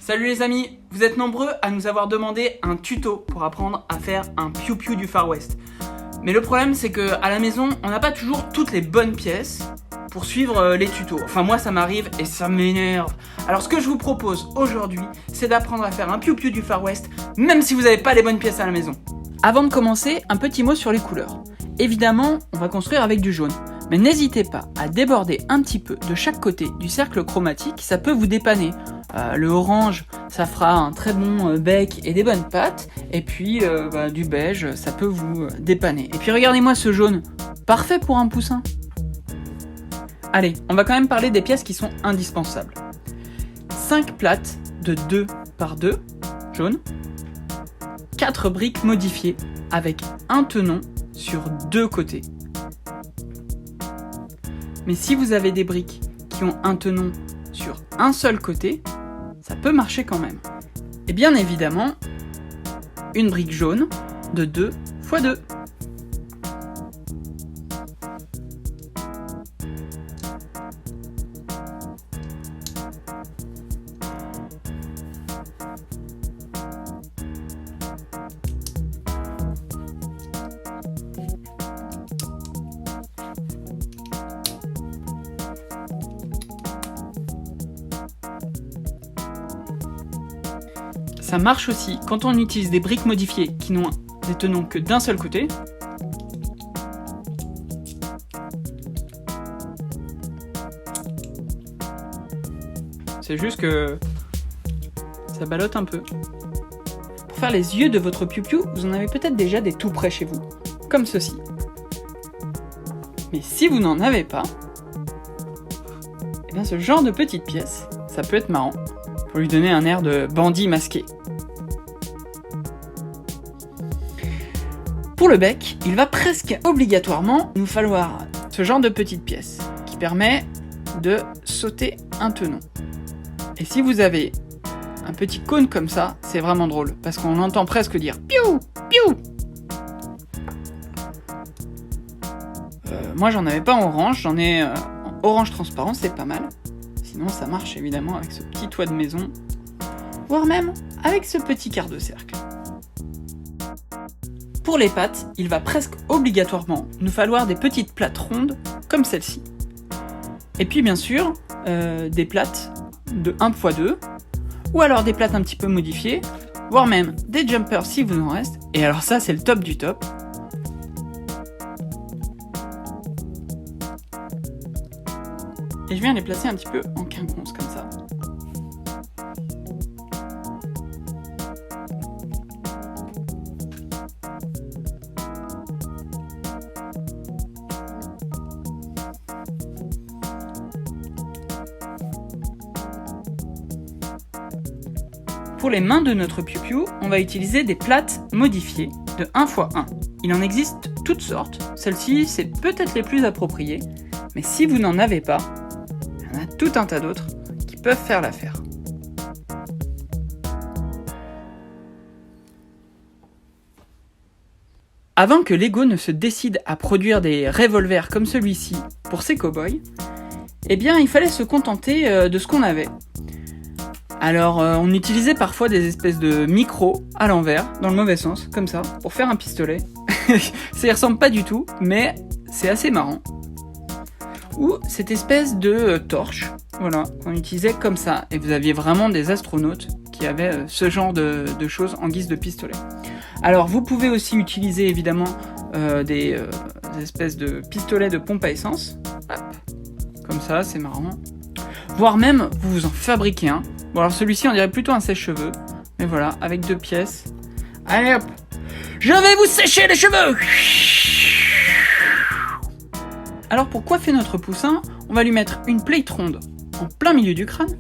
Salut les amis, vous êtes nombreux à nous avoir demandé un tuto pour apprendre à faire un piou-piou du Far West. Mais le problème c'est que à la maison, on n'a pas toujours toutes les bonnes pièces pour suivre les tutos. Enfin moi ça m'arrive et ça m'énerve. Alors ce que je vous propose aujourd'hui, c'est d'apprendre à faire un piou-piou du Far West, même si vous n'avez pas les bonnes pièces à la maison. Avant de commencer, un petit mot sur les couleurs. Évidemment, on va construire avec du jaune. Mais n'hésitez pas à déborder un petit peu de chaque côté du cercle chromatique, ça peut vous dépanner. Le orange, ça fera un très bon bec et des bonnes pattes. Et puis du beige, ça peut vous dépanner. Et puis regardez-moi ce jaune, parfait pour un poussin. Allez, on va quand même parler des pièces qui sont indispensables. 5 plates de 2 par 2, jaune. 4 briques modifiées avec un tenon sur 2 côtés. Mais si vous avez des briques qui ont un tenon sur un seul côté, ça peut marcher quand même. Et bien évidemment, une brique jaune de 2 x 2. Ça marche aussi quand on utilise des briques modifiées qui n'ont des tenons que d'un seul côté. C'est juste que ça ballotte un peu. Pour faire les yeux de votre piou-piou, vous en avez peut-être déjà des tout près chez vous, comme ceci. Mais si vous n'en avez pas, eh bien ce genre de petite pièce, ça peut être marrant, pour lui donner un air de bandit masqué. Pour le bec, il va presque obligatoirement nous falloir ce genre de petite pièce qui permet de sauter un tenon. Et si vous avez un petit cône comme ça, c'est vraiment drôle parce qu'on entend presque dire piou, piou. Moi j'en avais pas en orange, j'en ai en orange transparent, c'est pas mal. Sinon ça marche évidemment avec ce petit toit de maison, voire même avec ce petit quart de cercle. Pour les pattes, il va presque obligatoirement nous falloir des petites plates rondes comme celle-ci. Et puis bien sûr, des plates de 1 x 2, ou alors des plates un petit peu modifiées, voire même des jumpers si vous en reste. Et alors ça, c'est le top du top. Et je viens les placer un petit peu en quinconce comme ça. Pour les mains de notre piou-piou, on va utiliser des plates modifiées de 1 x 1. Il en existe toutes sortes, celles-ci c'est peut-être les plus appropriées, mais si vous n'en avez pas, il y en a tout un tas d'autres qui peuvent faire l'affaire. Avant que Lego ne se décide à produire des revolvers comme celui-ci pour ses cow-boys, eh bien il fallait se contenter de ce qu'on avait. Alors on utilisait parfois des espèces de micros à l'envers, dans le mauvais sens, comme ça, pour faire un pistolet. Ça y ressemble pas du tout, mais c'est assez marrant. Ou cette espèce de torche, voilà, qu'on utilisait comme ça. Et vous aviez vraiment des astronautes qui avaient ce genre de choses en guise de pistolet. Alors vous pouvez aussi utiliser évidemment des espèces de pistolets de pompe à essence. Hop, comme ça, c'est marrant. Voire même, vous en fabriquez un. Bon alors celui-ci on dirait plutôt un sèche-cheveux, mais voilà, avec 2 pièces. Allez hop, je vais vous sécher les cheveux. Alors pour coiffer notre poussin, on va lui mettre une plate ronde en plein milieu du crâne,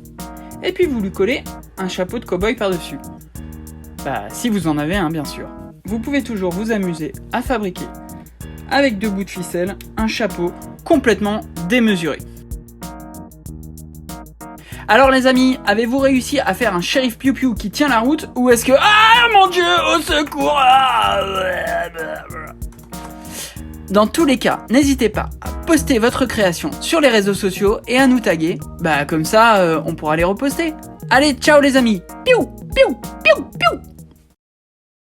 et puis vous lui collez un chapeau de cow-boy par-dessus. Bah si vous en avez un bien sûr. Vous pouvez toujours vous amuser à fabriquer, avec 2 bouts de ficelle, un chapeau complètement démesuré. Alors les amis, avez-vous réussi à faire un shérif piou-piou qui tient la route, ou est-ce que... Ah mon dieu, au secours! Dans tous les cas, n'hésitez pas à poster votre création sur les réseaux sociaux et à nous taguer. Comme ça, on pourra les reposter. Allez, ciao les amis. Piou, piou, piou, piou.